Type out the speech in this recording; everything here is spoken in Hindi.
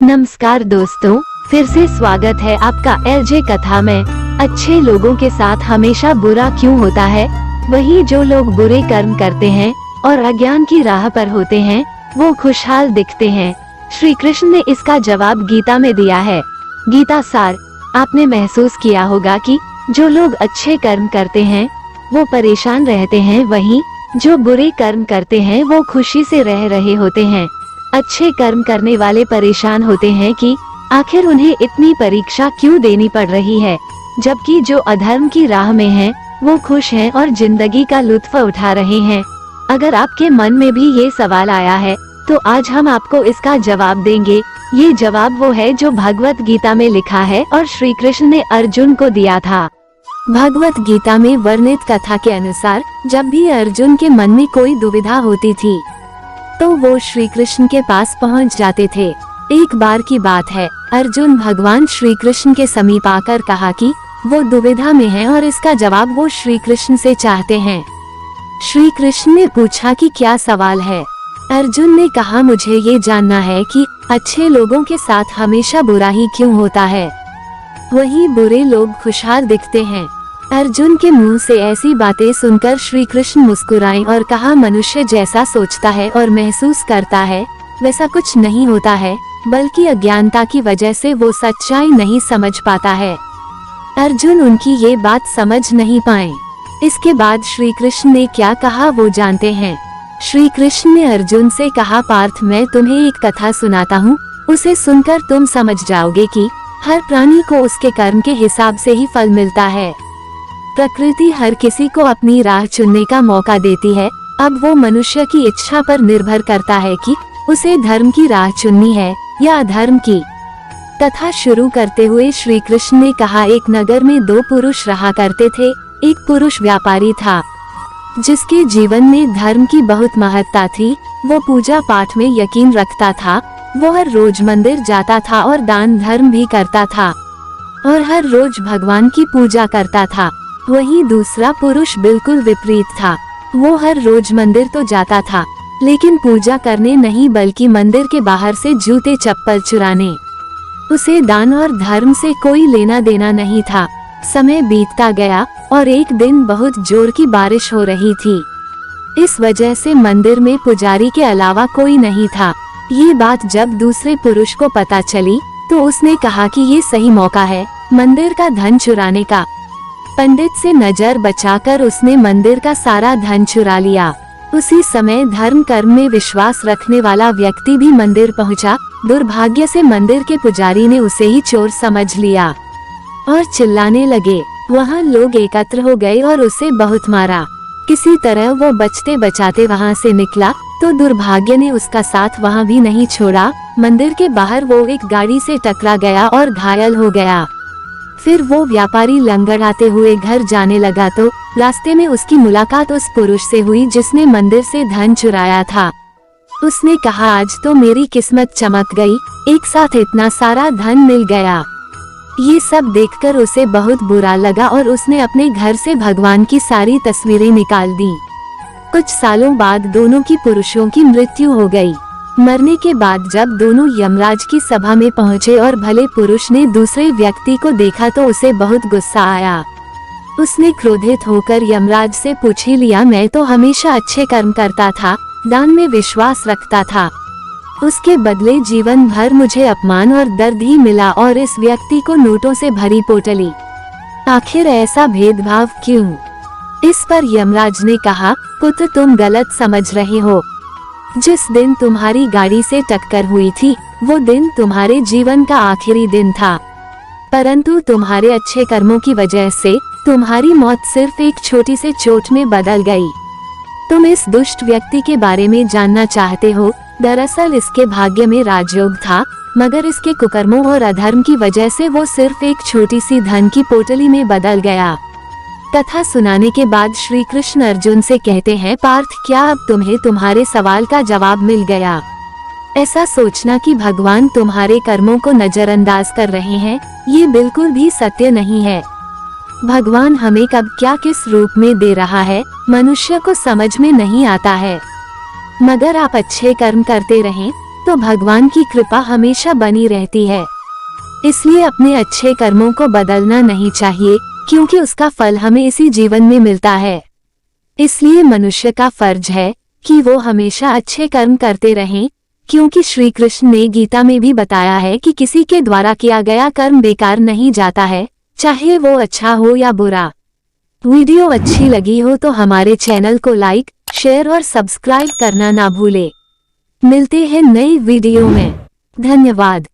नमस्कार दोस्तों, फिर से स्वागत है आपका एलजे कथा में। अच्छे लोगों के साथ हमेशा बुरा क्यों होता है? वही जो लोग बुरे कर्म करते हैं और अज्ञान की राह पर होते हैं, वो खुशहाल दिखते हैं। श्री कृष्ण ने इसका जवाब गीता में दिया है। गीता सार। आपने महसूस किया होगा कि जो लोग अच्छे कर्म करते हैं वो परेशान रहते हैं, वहीं जो बुरे कर्म करते हैं वो खुशी से रह रहे होते हैं। अच्छे कर्म करने वाले परेशान होते हैं कि आखिर उन्हें इतनी परीक्षा क्यों देनी पड़ रही है, जबकि जो अधर्म की राह में हैं, वो खुश हैं और जिंदगी का लुत्फ उठा रहे हैं। अगर आपके मन में भी ये सवाल आया है, तो आज हम आपको इसका जवाब देंगे। ये जवाब वो है जो भगवत गीता में लिखा है और श्री कृष्ण ने अर्जुन को दिया था। भगवत गीता में वर्णित कथा के अनुसार जब भी अर्जुन के मन में कोई दुविधा होती थी तो वो श्री कृष्ण के पास पहुंच जाते थे। एक बार की बात है, अर्जुन भगवान श्री कृष्ण के समीप आकर कहा कि वो दुविधा में है और इसका जवाब वो श्री कृष्ण से चाहते हैं। श्री कृष्ण ने पूछा कि क्या सवाल है? अर्जुन ने कहा, मुझे ये जानना है कि अच्छे लोगों के साथ हमेशा बुरा ही क्यों होता है, वही बुरे लोग खुशहाल दिखते हैं। अर्जुन के मुंह से ऐसी बातें सुनकर श्री कृष्ण मुस्कुराए और कहा, मनुष्य जैसा सोचता है और महसूस करता है वैसा कुछ नहीं होता है, बल्कि अज्ञानता की वजह से वो सच्चाई नहीं समझ पाता है। अर्जुन उनकी ये बात समझ नहीं पाए। इसके बाद श्री कृष्ण ने क्या कहा वो जानते हैं। श्री कृष्ण ने अर्जुन से कहा, पार्थ, मैं तुम्हें एक कथा सुनाता हूँ, उसे सुनकर तुम समझ जाओगे कि हर प्राणी को उसके कर्म के हिसाब से ही फल मिलता है। प्रकृति हर किसी को अपनी राह चुनने का मौका देती है। अब वो मनुष्य की इच्छा पर निर्भर करता है कि उसे धर्म की राह चुननी है या अधर्म की। कथा शुरू करते हुए श्री कृष्ण ने कहा, एक नगर में दो पुरुष रहा करते थे। एक पुरुष व्यापारी था जिसके जीवन में धर्म की बहुत महत्ता थी। वो पूजा पाठ में यकीन रखता था। वो हर रोज मंदिर जाता था और दान धर्म भी करता था और हर रोज भगवान की पूजा करता था। वहीं दूसरा पुरुष बिल्कुल विपरीत था। वो हर रोज मंदिर तो जाता था, लेकिन पूजा करने नहीं बल्कि मंदिर के बाहर से जूते चप्पल चुराने। उसे दान और धर्म से कोई लेना देना नहीं था। समय बीतता गया और एक दिन बहुत जोर की बारिश हो रही थी। इस वजह से मंदिर में पुजारी के अलावा कोई नहीं था। ये बात जब दूसरे पुरुष को पता चली तो उसने कहा कि ये सही मौका है मंदिर का धन चुराने का। पंडित से नजर बचाकर उसने मंदिर का सारा धन चुरा लिया। उसी समय धर्म कर्म में विश्वास रखने वाला व्यक्ति भी मंदिर पहुंचा। दुर्भाग्य से मंदिर के पुजारी ने उसे ही चोर समझ लिया और चिल्लाने लगे। वहां लोग एकत्र हो गए और उसे बहुत मारा। किसी तरह वो बचते बचाते वहां से निकला तो दुर्भाग्य ने उसका साथ वहां भी नहीं छोड़ा। मंदिर के बाहर वो एक गाड़ी से टकरा गया और घायल हो गया। फिर वो व्यापारी लंगड़ाते हुए घर जाने लगा तो रास्ते में उसकी मुलाकात उस पुरुष से हुई जिसने मंदिर से धन चुराया था। उसने कहा, आज तो मेरी किस्मत चमक गई, एक साथ इतना सारा धन मिल गया। ये सब देखकर उसे बहुत बुरा लगा और उसने अपने घर से भगवान की सारी तस्वीरें निकाल दी। कुछ सालों बाद दोनों की पुरुषों की मृत्यु हो गई। मरने के बाद जब दोनों यमराज की सभा में पहुंचे और भले पुरुष ने दूसरे व्यक्ति को देखा तो उसे बहुत गुस्सा आया। उसने क्रोधित होकर यमराज से पूछ ही लिया, मैं तो हमेशा अच्छे कर्म करता था, दान में विश्वास रखता था, उसके बदले जीवन भर मुझे अपमान और दर्द ही मिला और इस व्यक्ति को नोटों से भरी पोटली। आखिर ऐसा भेदभाव क्यों? इस पर यमराज ने कहा, पुत्र, तुम गलत समझ रहे हो। जिस दिन तुम्हारी गाड़ी से टक्कर हुई थी वो दिन तुम्हारे जीवन का आखिरी दिन था, परंतु तुम्हारे अच्छे कर्मों की वजह से तुम्हारी मौत सिर्फ एक छोटी सी चोट में बदल गई। तुम इस दुष्ट व्यक्ति के बारे में जानना चाहते हो? दरअसल इसके भाग्य में राजयोग था, मगर इसके कुकर्मों और अधर्म की वजह से वो सिर्फ एक छोटी सी धन की पोटली में बदल गया। कथा सुनाने के बाद श्री कृष्ण अर्जुन से कहते हैं, पार्थ, क्या अब तुम्हें तुम्हारे सवाल का जवाब मिल गया? ऐसा सोचना कि भगवान तुम्हारे कर्मों को नजरअंदाज कर रहे हैं, ये बिल्कुल भी सत्य नहीं है। भगवान हमें कब क्या किस रूप में दे रहा है मनुष्य को समझ में नहीं आता है। मगर आप अच्छे कर्म करते रहें तो भगवान की कृपा हमेशा बनी रहती है। इसलिए अपने अच्छे कर्मों को बदलना नहीं चाहिए, क्योंकि उसका फल हमें इसी जीवन में मिलता है। इसलिए मनुष्य का फर्ज है कि वो हमेशा अच्छे कर्म करते रहें, क्योंकि श्री कृष्ण ने गीता में भी बताया है कि किसी के द्वारा किया गया कर्म बेकार नहीं जाता है, चाहे वो अच्छा हो या बुरा। वीडियो अच्छी लगी हो तो हमारे चैनल को लाइक, शेयर और सब्सक्राइब करना ना भूले। मिलते हैं नई वीडियो में। धन्यवाद।